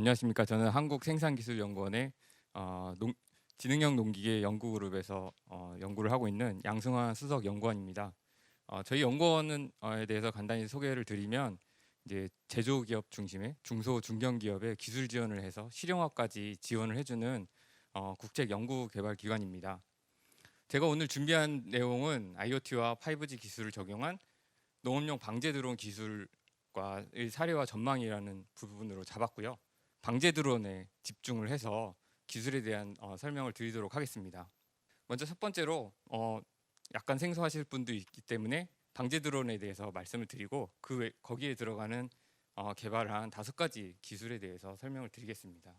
안녕하십니까. 저는 한국생산기술연구원의 어, 농- 지능형 농기계 연구그룹에서 연구를 하고 있는 양승환 수석 연구원입니다. 저희 연구원에 대해서 간단히 소개를 드리면 이제 제조기업 중심의 중소 중견기업에 기술 지원을 해서 실용화까지 지원을 해주는 국책 연구 개발 기관입니다. 제가 오늘 준비한 내용은 IoT와 5G 기술을 적용한 농업용 방제 드론 기술과 의 사례와 전망이라는 부분으로 잡았고요. 방제 드론에 집중을 해서 기술에 대한 설명을 드리도록 하겠습니다. 먼저 첫 번째로 약간 생소하실 분도 있기 때문에 방제 드론에 대해서 말씀을 드리고 거기에 들어가는 개발한 5가지 기술에 대해서 설명을 드리겠습니다.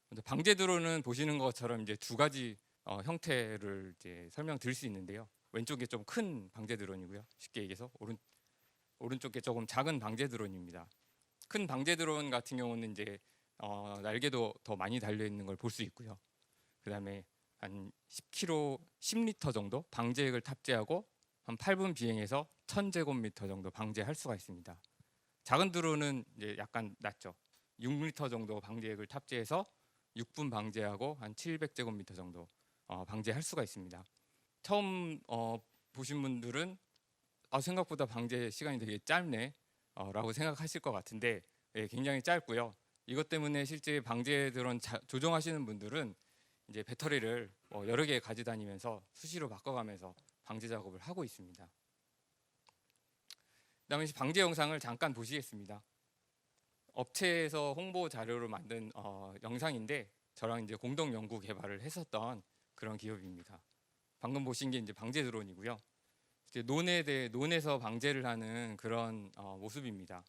먼저 방제 드론은 보시는 것처럼 이제 2가지 형태를 이제 설명드릴 수 있는데요. 왼쪽에 좀 큰 방제 드론이고요. 쉽게 얘기해서 오른쪽에 조금 작은 방제 드론입니다. 큰 방제 드론 같은 경우는 이제 날개도 더 많이 달려 있는 걸 볼 수 있고요. 그다음에 한 10kg, 10리터 정도 방제액을 탑재하고 한 8분 비행해서 1000제곱미터 정도 방제할 수가 있습니다. 작은 드론은 이제 약간 낮죠. 6리터 정도 방제액을 탑재해서 6분 방제하고 한 700제곱미터 정도 방제할 수가 있습니다. 처음 보신 분들은 생각보다 방제 시간이 되게 짧네 라고 생각하실 것 같은데 굉장히 짧고요. 이것 때문에 실제 방제 드론 조종하시는 분들은 이제 배터리를 여러 개 가져다니면서 수시로 바꿔가면서 방제 작업을 하고 있습니다. 그다음에 방제 영상을 잠깐 보시겠습니다. 업체에서 홍보 자료로 만든 영상인데 저랑 이제 공동 연구 개발을 했었던 그런 기업입니다. 방금 보신 게 이제 방제 드론이고요. 이제 논에서 방제를 하는 그런 모습입니다.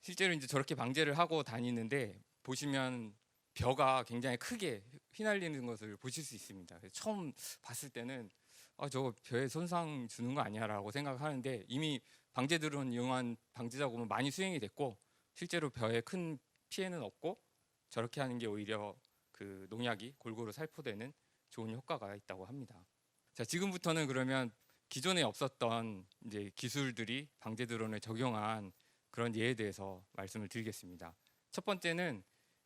실제로 이제 저렇게 방제를 하고 다니는데 보시면 벼가 굉장히 크게 휘날리는 것을 보실 수 있습니다. 처음 봤을 때는 저거 벼에 손상 주는 거 아니야라고 생각하는데 이미 방제 드론 이용한 방제 작업은 많이 수행이 됐고 실제로 벼에 큰 피해는 없고 저렇게 하는 게 오히려 그 농약이 골고루 살포되는 좋은 효과가 있다고 합니다. 자, 지금부터는 그러면 기존에 없었던 이제 기술들이 방제 드론에 적용한 그런 예에 대해서 말씀을 드리겠습니다. 첫 번째는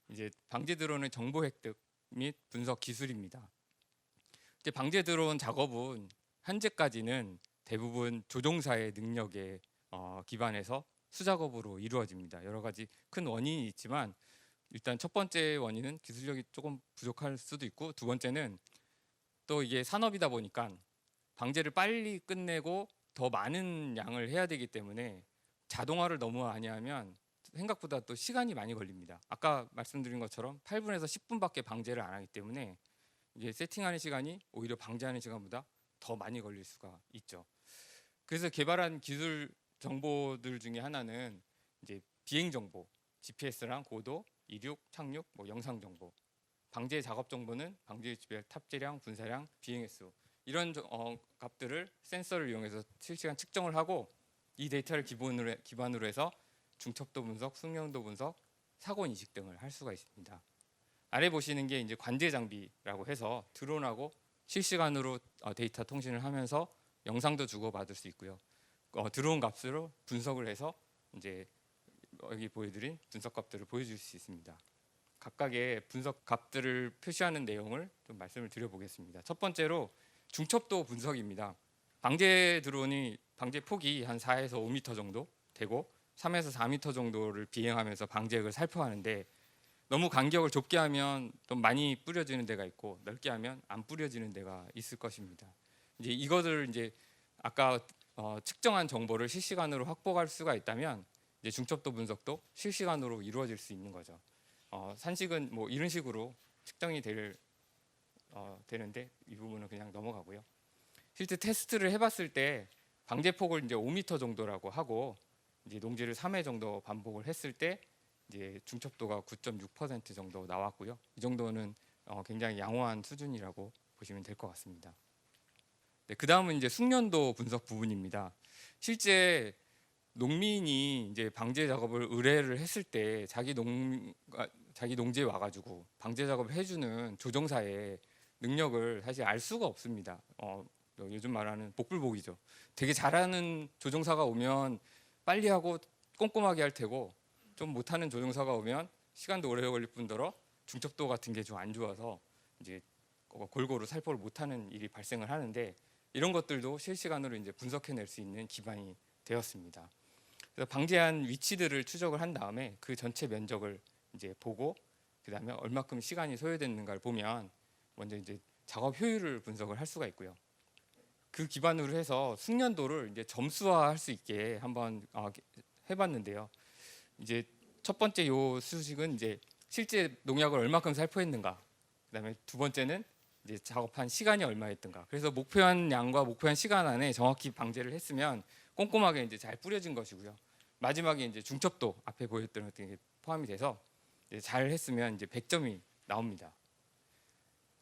이제 방제 드론의 정보 획득 및 분석 기술입니다. 이제 방제 드론 작업은 현재까지는 대부분 조종사의 능력에 기반해서 수작업으로 이루어집니다. 여러 가지 큰 원인이 있지만 일단 첫 번째 원인은 기술력이 조금 부족할 수도 있고 두 번째는 또 이게 산업이다 보니까 방제를 빨리 끝내고 더 많은 양을 해야 되기 때문에 자동화를 너무 많이 하면 생각보다 또 시간이 많이 걸립니다. 아까 말씀드린 것처럼 8분에서 10분밖에 방제를 안 하기 때문에 이게 세팅하는 시간이 오히려 방제하는 시간보다 더 많이 걸릴 수가 있죠. 그래서 개발한 기술 정보들 중에 하나는 이제 비행 정보, GPS랑 고도, 이륙, 착륙, 영상 정보. 방제 작업 정보는 방제 지별 탑재량, 분사량, 비행 횟수 이런 값들을 센서를 이용해서 실시간 측정을 하고 이 데이터를 기반으로 해서 중첩도 분석, 숙련도 분석, 사고 인식 등을 할 수가 있습니다. 아래 보시는 게 이제 관제 장비라고 해서 드론하고 실시간으로 데이터 통신을 하면서 영상도 주고받을 수 있고요. 드론 값으로 분석을 해서 이제 여기 보여드린 분석 값들을 보여줄 수 있습니다. 각각의 분석 값들을 표시하는 내용을 좀 말씀을 드려보겠습니다. 첫 번째로 중첩도 분석입니다. 방제 드론이 방제 폭이 한 4에서 5m 정도 되고 3에서 4m 정도를 비행하면서 방제액을 살포하는데 너무 간격을 좁게 하면 좀 많이 뿌려지는 데가 있고 넓게 하면 안 뿌려지는 데가 있을 것입니다. 이제 이것을 이제 아까 측정한 정보를 실시간으로 확보할 수가 있다면 이제 중첩도 분석도 실시간으로 이루어질 수 있는 거죠. 산식은 이런 식으로 측정이 되는데 이 부분은 그냥 넘어가고요. 실제 테스트를 해봤을 때 방제폭을 이제 5m 정도라고 하고 이제 농지를 3회 정도 반복을 했을 때 이제 중첩도가 9.6% 정도 나왔고요. 이 정도는 굉장히 양호한 수준이라고 보시면 될 것 같습니다. 네, 그 다음은 이제 숙련도 분석 부분입니다. 실제 농민이 이제 방제 작업을 의뢰를 했을 때 자기 농지에 와가지고 방제 작업을 해주는 조종사의 능력을 사실 알 수가 없습니다. 요즘 말하는 복불복이죠. 되게 잘하는 조종사가 오면 빨리 하고 꼼꼼하게 할 테고 좀 못하는 조종사가 오면 시간도 오래 걸릴 뿐더러 중첩도 같은 게 좀 안 좋아서 이제 골고루 살포를 못하는 일이 발생을 하는데, 이런 것들도 실시간으로 이제 분석해낼 수 있는 기반이 되었습니다. 그래서 방제한 위치들을 추적을 한 다음에 그 전체 면적을 이제 보고, 그 다음에 얼마큼 시간이 소요됐는가를 보면 먼저 이제 작업 효율을 분석을 할 수가 있고요. 그 기반으로 해서 숙련도를 이제 점수화할 수 있게 한번 해봤는데요. 이제 첫 번째 요 수식은 이제 실제 농약을 얼마큼 살포했는가, 그다음에 두 번째는 이제 작업한 시간이 얼마였던가. 그래서 목표한 양과 목표한 시간 안에 정확히 방제를 했으면 꼼꼼하게 이제 잘 뿌려진 것이고요. 마지막에 이제 중첩도 앞에 보였던 것들이 포함이 돼서 이제 잘 했으면 이제 100점이 나옵니다.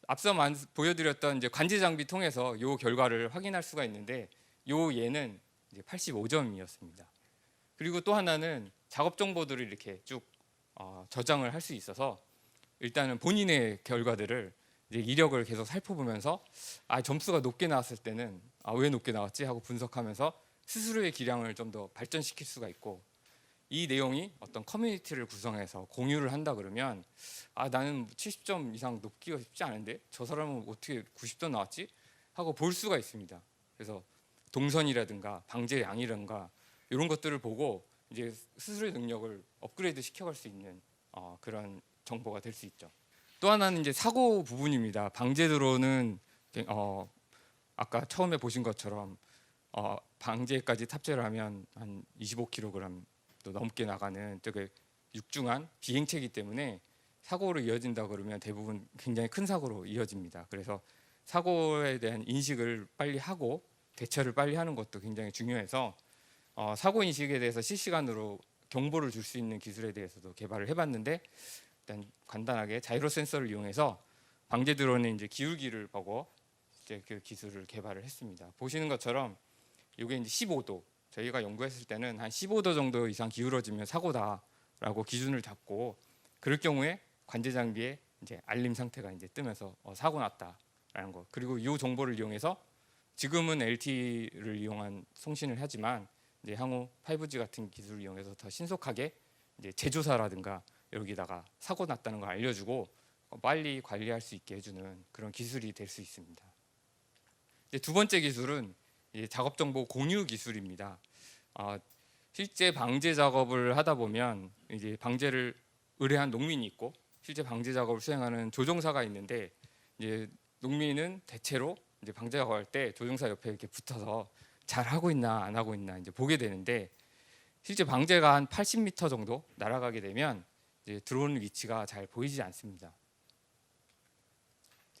앞서 보여드렸던 이제 관제 장비 통해서 요 결과를 확인할 수가 있는데, 요 예는 이제 85점이었습니다. 그리고 또 하나는 작업 정보들을 이렇게 쭉 저장을 할 수 있어서 일단은 본인의 결과들을 이제 이력을 계속 살펴보면서 점수가 높게 나왔을 때는 왜 높게 나왔지 하고 분석하면서 스스로의 기량을 좀 더 발전시킬 수가 있고, 이 내용이 어떤 커뮤니티를 구성해서 공유를 한다 그러면 나는 70점 이상 높기가 쉽지 않은데 저 사람은 어떻게 90점 나왔지 하고 볼 수가 있습니다. 그래서 동선이라든가 방제 양이라든가 이런 것들을 보고 이제 스스로의 능력을 업그레이드 시켜갈 수 있는 그런 정보가 될 수 있죠. 또 하나는 이제 사고 부분입니다. 방제 드론은 아까 처음에 보신 것처럼 방제까지 탑재를 하면 한 25kg 또 넘게 나가는 되게 육중한 비행체이기 때문에 사고로 이어진다 그러면 대부분 굉장히 큰 사고로 이어집니다. 그래서 사고에 대한 인식을 빨리 하고 대처를 빨리 하는 것도 굉장히 중요해서 사고 인식에 대해서 실시간으로 경보를 줄 수 있는 기술에 대해서도 개발을 해봤는데, 일단 간단하게 자이로 센서를 이용해서 방제 드론의 이제 기울기를 보고 이제 그 기술을 개발을 했습니다. 보시는 것처럼 이게 이제 15도, 저희가 연구했을 때는 한 15도 정도 이상 기울어지면 사고다라고 기준을 잡고, 그럴 경우에 관제 장비에 이제 알림 상태가 이제 뜨면서 사고 났다라는 거. 그리고 이 정보를 이용해서 지금은 LTE를 이용한 송신을 하지만 이제 향후 5G 같은 기술을 이용해서 더 신속하게 이제 제조사라든가 여기다가 사고 났다는 걸 알려주고 빨리 관리할 수 있게 해주는 그런 기술이 될 수 있습니다. 이제 두 번째 기술은 이제 작업 정보 공유 기술입니다. 실제 방제 작업을 하다 보면 이제 방제를 의뢰한 농민이 있고 실제 방제 작업을 수행하는 조종사가 있는데, 이제 농민은 대체로 이제 방제 작업할 때 조종사 옆에 이렇게 붙어서 잘 하고 있나 안 하고 있나 이제 보게 되는데, 실제 방제가 한 80m 정도 날아가게 되면 이제 드론 위치가 잘 보이지 않습니다.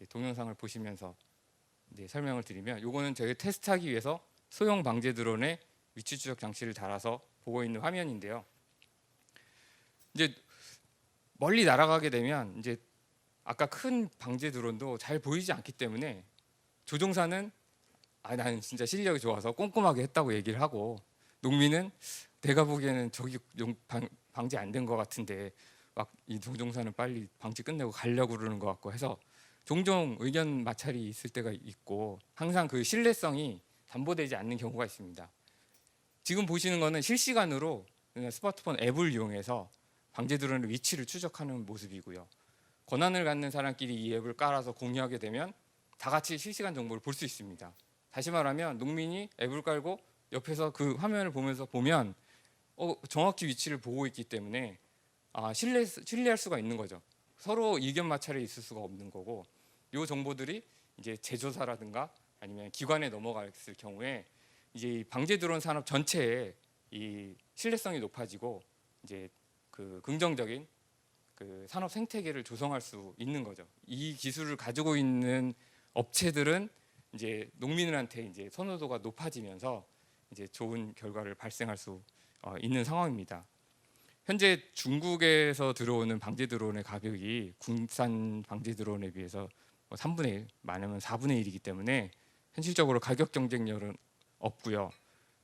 동영상을 보시면서 이제 설명을 드리면, 요거는 저희 테스트하기 위해서 소형 방제 드론에 위치 추적 장치를 달아서 보고 있는 화면인데요. 이제 멀리 날아가게 되면 이제 아까 큰 방제 드론도 잘 보이지 않기 때문에 조종사는 나는 진짜 실력이 좋아서 꼼꼼하게 했다고 얘기를 하고, 농민은 내가 보기에는 저기 방제 안 된 것 같은데 막 이 조종사는 빨리 방제 끝내고 가려고 그러는 것 같고 해서 종종 의견 마찰이 있을 때가 있고, 항상 그 신뢰성이 담보되지 않는 경우가 있습니다. 지금 보시는 거는 실시간으로 스마트폰 앱을 이용해서 방제 드론의 위치를 추적하는 모습이고요. 권한을 갖는 사람끼리 이 앱을 깔아서 공유하게 되면 다 같이 실시간 정보를 볼 수 있습니다. 다시 말하면 농민이 앱을 깔고 옆에서 그 화면을 보면서 보면 정확히 위치를 보고 있기 때문에 신뢰할 수가 있는 거죠. 서로 의견 마찰이 있을 수가 없는 거고, 이 정보들이 이제 제조사라든가 아니면 기관에 넘어갔을 경우에 이제 이 방제 드론 산업 전체에 이 신뢰성이 높아지고 이제 그 긍정적인 그 산업 생태계를 조성할 수 있는 거죠. 이 기술을 가지고 있는 업체들은 이제 농민들한테 이제 선호도가 높아지면서 이제 좋은 결과를 발생할 수 있는 상황입니다. 현재 중국에서 들어오는 방제 드론의 가격이 국산 방제 드론에 비해서 3분의 1, 많으면 4분의 1이기 때문에 현실적으로 가격 경쟁력은 없고요.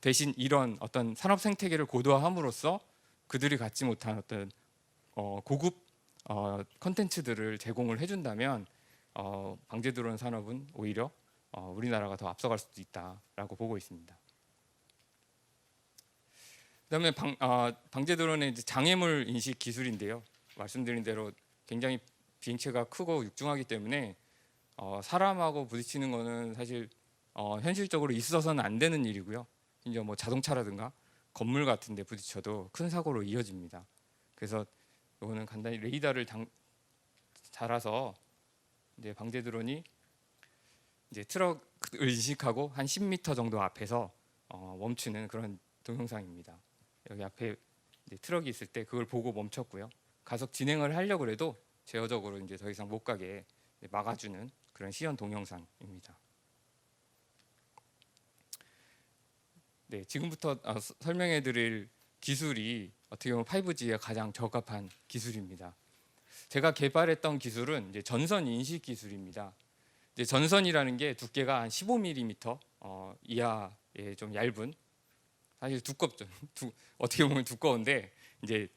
대신 이런 어떤 산업 생태계를 고도화함으로써 그들이 갖지 못한 어떤 고급 컨텐츠들을 제공을 해준다면 방제 드론 산업은 오히려 우리나라가 더 앞서갈 수도 있다라고 보고 있습니다. 그다음에 방제 드론의 이제 장애물 인식 기술인데요. 말씀드린 대로 굉장히 비행체가 크고 육중하기 때문에 사람하고 부딪히는 거는 사실 현실적으로 있어서는 안 되는 일이고요. 이제 뭐 자동차라든가 건물 같은 데 부딪혀도 큰 사고로 이어집니다. 그래서 이거는 간단히 레이더를 달아서 이제 방제 드론이 이제 트럭을 인식하고 한 10m 정도 앞에서 멈추는 그런 동영상입니다. 여기 앞에 이제 트럭이 있을 때 그걸 보고 멈췄고요. 가속 진행을 하려고 해도 제어적으로 이제 더 이상 못 가게 막아주는 그런 시연 동영상입니다. 네, 지금부터 설명해드릴 기술이 어떻게 보면 5G에 가장 적합한 기술입니다. 제가 개발했던 기술은 이제 전선 인식 기술입니다. 이제 전선이라는 게 두께가 한 15mm 이하의 좀 얇은, 사실 두껍죠. 어떻게 보면 두꺼운데 이제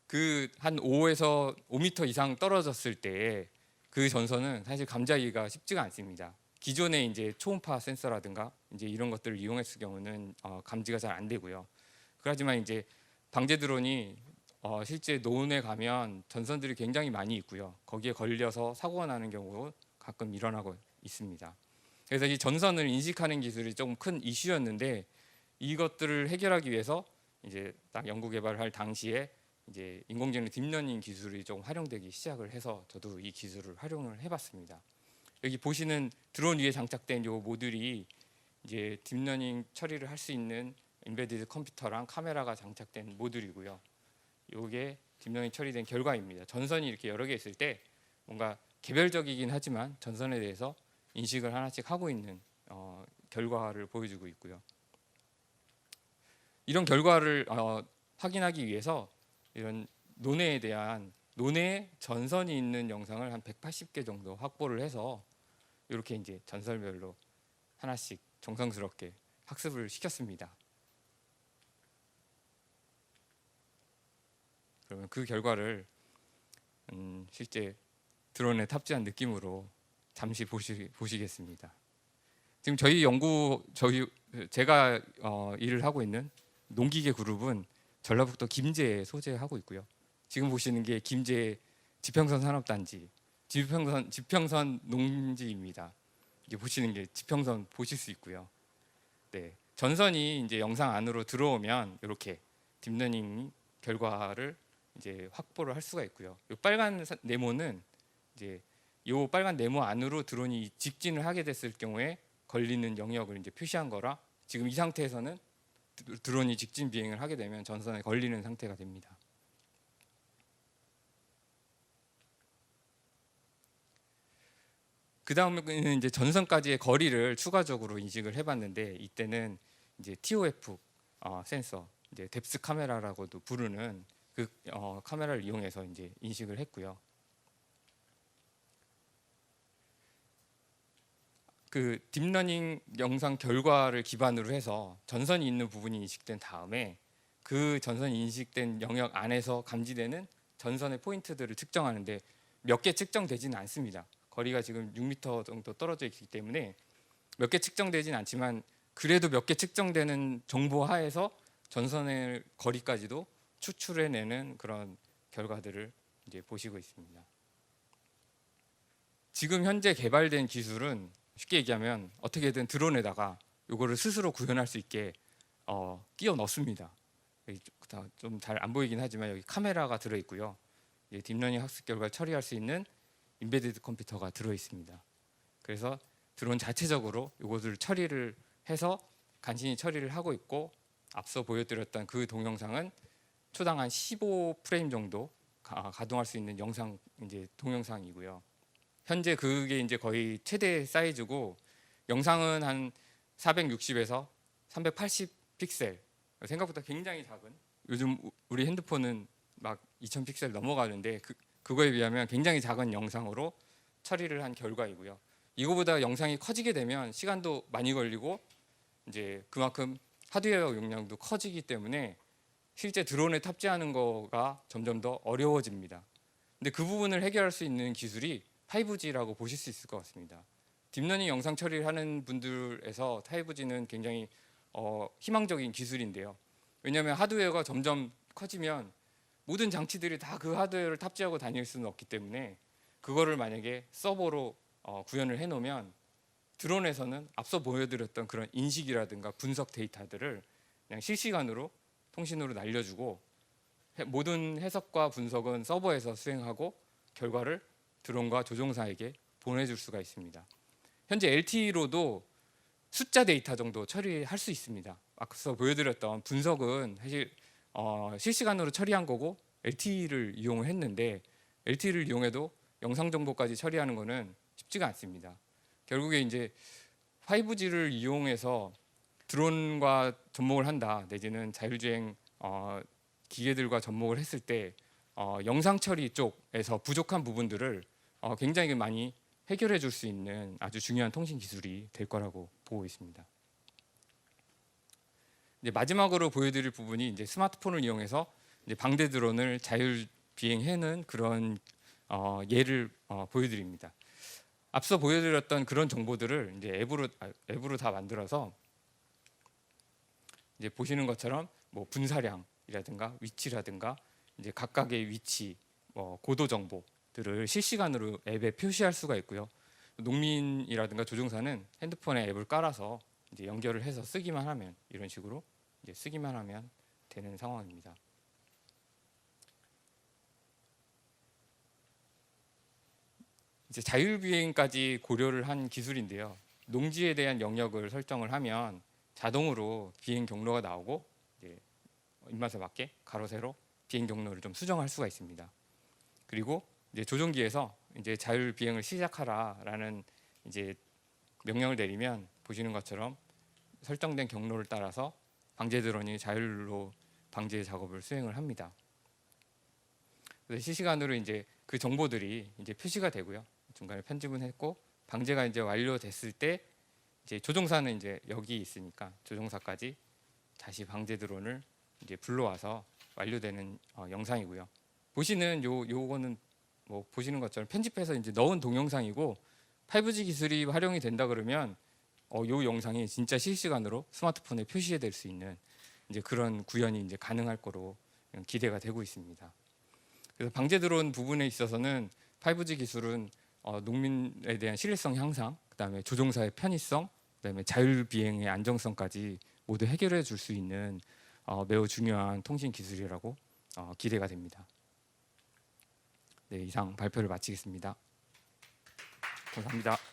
그 한 5에서 5m 이상 떨어졌을 때 그 전선은 사실 감지하기가 쉽지가 않습니다. 기존의 이제 초음파 센서라든가 이제 이런 것들을 이용했을 경우는 감지가 잘 안 되고요. 그렇지만 이제 방제 드론이 실제 노원에 가면 전선들이 굉장히 많이 있고요. 거기에 걸려서 사고가 나는 경우 가끔 일어나고 있습니다. 그래서 이 전선을 인식하는 기술이 조금 큰 이슈였는데 이것들을 해결하기 위해서 이제 딱 연구 개발할 당시에 이제 인공지능 딥러닝 기술이 좀 활용되기 시작을 해서 저도 이 기술을 활용을 해봤습니다. 여기 보시는 드론 위에 장착된 요 모듈이 이제 딥러닝 처리를 할 수 있는 인베디드 컴퓨터랑 카메라가 장착된 모듈이고요. 이게 딥러닝 처리된 결과입니다. 전선이 이렇게 여러 개 있을 때 뭔가 개별적이긴 하지만 전선에 대해서 인식을 하나씩 하고 있는 결과를 보여주고 있고요. 이런 결과를 확인하기 위해서 이런 논해에 대한 논해에 전선이 있는 영상을 한 180개 정도 확보를 해서 이렇게 이제 전설별로 하나씩 정성스럽게 학습을 시켰습니다. 그러면 그 결과를 실제 드론에 탑재한 느낌으로 잠시 보시겠습니다. 지금 제가 일을 하고 있는 농기계 그룹은 전라북도 김제에 소재하고 있고요. 지금 보시는 게 김제 지평선 산업단지, 지평선 농지입니다. 이게 보시는 게 지평선 보실 수 있고요. 네, 전선이 이제 영상 안으로 들어오면 이렇게 딥러닝 결과를 이제 확보를 할 수가 있고요. 이 빨간 네모는 이제 이 빨간 네모 안으로 드론이 직진을 하게 됐을 경우에 걸리는 영역을 이제 표시한 거라 지금 이 상태에서는 드론이 직진 비행을 하게 되면 전선에 걸리는 상태가 됩니다. 그 다음에는 이제 전선까지의 거리를 추가적으로 인식을 해봤는데 이때는 이제 TOF 센서, 이제 뎁스 카메라라고도 부르는 그 카메라를 이용해서 이제 인식을 했고요. 그 딥러닝 영상 결과를 기반으로 해서 전선이 있는 부분이 인식된 다음에 그 전선이 인식된 영역 안에서 감지되는 전선의 포인트들을 측정하는데 몇 개 측정되지는 않습니다. 거리가 지금 6m 정도 떨어져 있기 때문에 몇 개 측정되지는 않지만 그래도 몇 개 측정되는 정보 하에서 전선의 거리까지도 추출해내는 그런 결과들을 이제 보시고 있습니다. 지금 현재 개발된 기술은 쉽게 얘기하면 어떻게든 드론에다가 이거를 스스로 구현할 수 있게 끼워 넣습니다. 좀 잘 안 보이긴 하지만 여기 카메라가 들어 있고요. 딥러닝 학습 결과를 처리할 수 있는 인베디드 컴퓨터가 들어 있습니다. 그래서 드론 자체적으로 이것을 처리를 해서 간신히 처리를 하고 있고 앞서 보여드렸던 그 동영상은 초당 한 15프레임 정도 가동할 수 있는 영상 이제 동영상이고요. 현재 그게 이제 거의 최대 사이즈고 영상은 한 460에서 380 픽셀, 생각보다 굉장히 작은, 요즘 우리 핸드폰은 막 2000 픽셀 넘어가는데 그거에 비하면 굉장히 작은 영상으로 처리를 한 결과이고요. 이거보다 영상이 커지게 되면 시간도 많이 걸리고 이제 그만큼 하드웨어 용량도 커지기 때문에 실제 드론에 탑재하는 거가 점점 더 어려워집니다. 근데 그 부분을 해결할 수 있는 기술이 5G라고 보실 수 있을 것 같습니다. 딥러닝 영상 처리를 하는 분들에서 5G는 굉장히 희망적인 기술인데요. 왜냐하면 하드웨어가 점점 커지면 모든 장치들이 다 그 하드웨어를 탑재하고 다닐 수는 없기 때문에 그거를 만약에 서버로 구현을 해놓으면 드론에서는 앞서 보여드렸던 그런 인식이라든가 분석 데이터들을 그냥 실시간으로 통신으로 날려주고 모든 해석과 분석은 서버에서 수행하고 결과를 드론과 조종사에게 보내줄 수가 있습니다. 현재 LTE로도 숫자 데이터 정도 처리할 수 있습니다. 앞서 보여드렸던 분석은 사실 실시간으로 처리한 거고 LTE를 이용을 했는데 LTE를 이용해도 영상 정보까지 처리하는 거는 쉽지가 않습니다. 결국에 이제 5G를 이용해서 드론과 접목을 한다 내지는 자율주행 기계들과 접목을 했을 때 영상 처리 쪽에서 부족한 부분들을 굉장히 많이 해결해 줄 수 있는 아주 중요한 통신 기술이 될 거라고 보고 있습니다. 이제 마지막으로 보여드릴 부분이 이제 스마트폰을 이용해서 이제 방대 드론을 자율 비행하는 그런 예를 보여드립니다. 앞서 보여드렸던 그런 정보들을 이제 앱으로 다 만들어서 이제 보시는 것처럼 뭐 분사량이라든가 위치라든가 이제 각각의 위치, 고도 정보들을 실시간으로 앱에 표시할 수가 있고요. 농민이라든가 조종사는 핸드폰에 앱을 깔아서 이제 연결을 해서 쓰기만 하면 이런 식으로 이제 쓰기만 하면 되는 상황입니다. 이제 자율비행까지 고려를 한 기술인데요. 농지에 대한 영역을 설정을 하면 자동으로 비행 경로가 나오고 이제 입맛에 맞게 가로 세로 비행 경로를 좀 수정할 수가 있습니다. 그리고 이제 조종기에서 이제 자율 비행을 시작하라라는 이제 명령을 내리면 보시는 것처럼 설정된 경로를 따라서 방제 드론이 자율로 방제 작업을 수행을 합니다. 그래서 실시간으로 이제 그 정보들이 이제 표시가 되고요. 중간에 편집은 했고 방제가 이제 완료됐을 때 이제 조종사는 이제 여기 있으니까 조종사까지 다시 방제 드론을 이제 불러와서 완료되는 영상이고요. 보시는 요거는 뭐 보시는 것처럼 편집해서 이제 넣은 동영상이고 5G 기술이 활용이 된다 그러면 요 영상이 진짜 실시간으로 스마트폰에 표시가 될 수 있는 이제 그런 구현이 이제 가능할 거로 기대가 되고 있습니다. 그래서 방제 드론 부분에 있어서는 5G 기술은 농민에 대한 신뢰성 향상, 그다음에 조종사의 편의성, 그다음에 자율 비행의 안정성까지 모두 해결해 줄 수 있는 매우 중요한 통신 기술이라고 기대가 됩니다. 네, 이상 발표를 마치겠습니다. 감사합니다.